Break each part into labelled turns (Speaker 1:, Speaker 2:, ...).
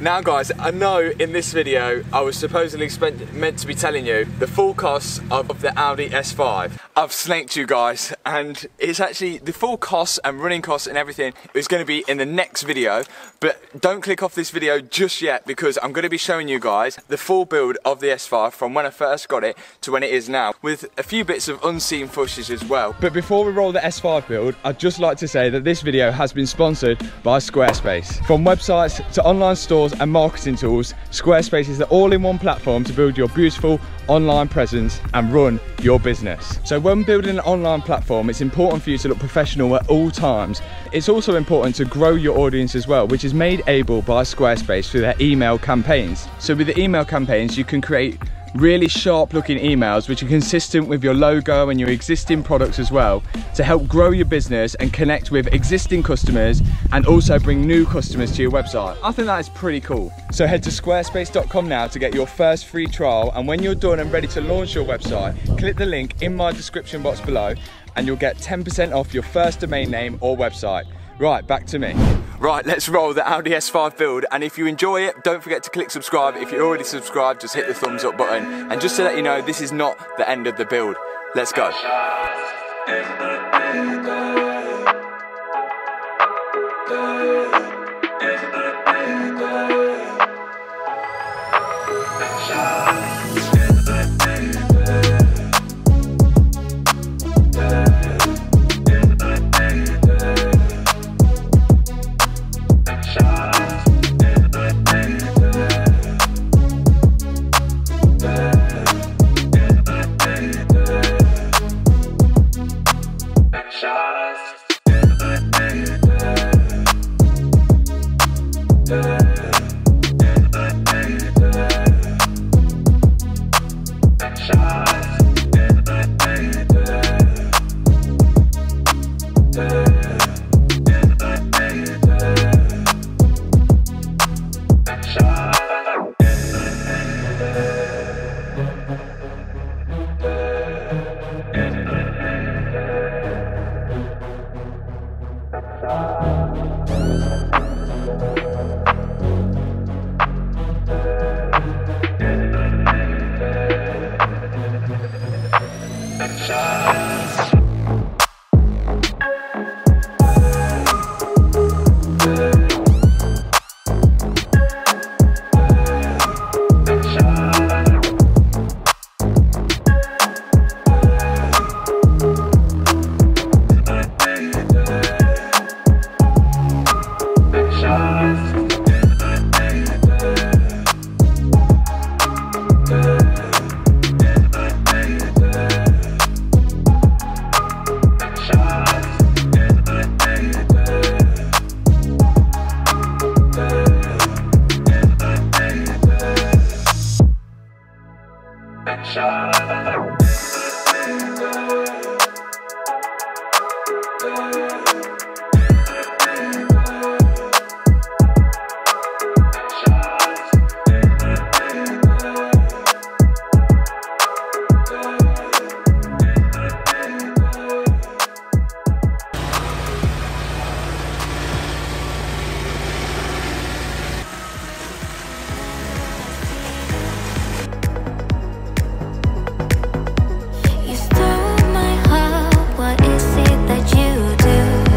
Speaker 1: Now guys, I know in this video I was supposedly meant to be telling you the full costs of the Audi S5. I've snaked you guys, and it's actually the full costs and running costs and everything is going to be in the next video, but don't click off this video just yet because I'm going to be showing you guys the full build of the S5 from when I first got it to when it is now, with a few bits of unseen footage as well. But before we roll the S5 build, I'd just like to say that this video has been sponsored by Squarespace. From websites to online stores and marketing tools, Squarespace is the all-in-one platform to build your beautiful online presence and run your business. So when building an online platform, it's important for you to look professional at all times. It's also important to grow your audience as well, which is made able by Squarespace through their email campaigns. So with the email campaigns, you can create really sharp looking emails which are consistent with your logo and your existing products as well, to help grow your business and connect with existing customers and also bring new customers to your website. I think that is pretty cool. So head to squarespace.com now to get your first free trial, and when you're done and ready to launch your website, click the link in my description box below and you'll get 10% off your first domain name or website. Right, back to me. Right, let's roll the Audi S5 build, and if you enjoy it, don't forget to click subscribe. If you're already subscribed, just hit the thumbs up button. And just to let you know, this is not the end of the build. Let's go.
Speaker 2: You stole my heart, what is it that you do?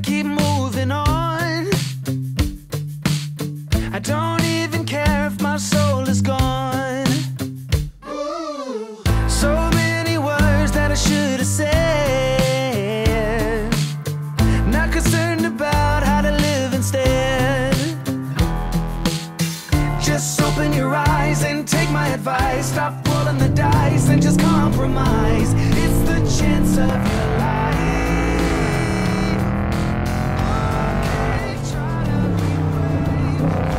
Speaker 2: keep moving on. I don't even care if my soul is gone. So many words that I should have said, not concerned about how to live instead. Just open your eyes and take my advice. Stop rolling the dice and just compromise. It's the chance of your life. Okay, try to be brave.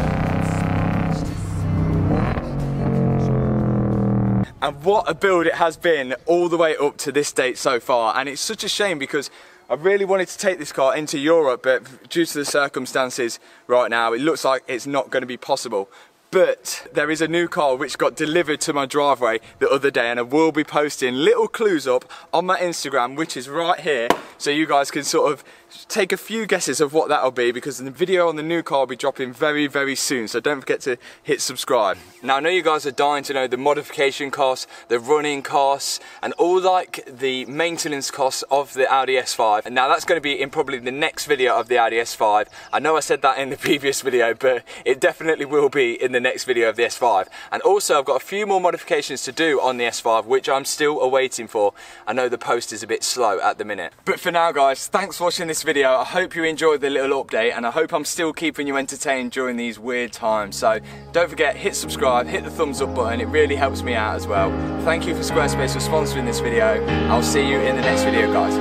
Speaker 1: And what a build it has been all the way up to this date so far, and it's such a shame because I really wanted to take this car into Europe, but due to the circumstances right now it looks like it's not going to be possible. But there is a new car which got delivered to my driveway the other day, and I will be posting little clues up on my Instagram, which is right here, so you guys can sort of take a few guesses of what that'll be, because the video on the new car will be dropping very, very soon, so don't forget to hit subscribe. Now I know you guys are dying to know the modification costs, the running costs, and all like the maintenance costs of the Audi S5, and now that's going to be in probably the next video of the Audi S5. I know I said that in the previous video, but it definitely will be in the next video of the S5. And also I've got a few more modifications to do on the S5 which I'm still awaiting for. I know the post is a bit slow at the minute. But for now guys, thanks for watching this video. I hope you enjoyed the little update, and I hope I'm still keeping you entertained during these weird times. So don't forget, hit subscribe, hit the thumbs up button, it really helps me out as well. Thank you for Squarespace for sponsoring this video. I'll see you in the next video guys.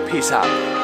Speaker 1: Peace out.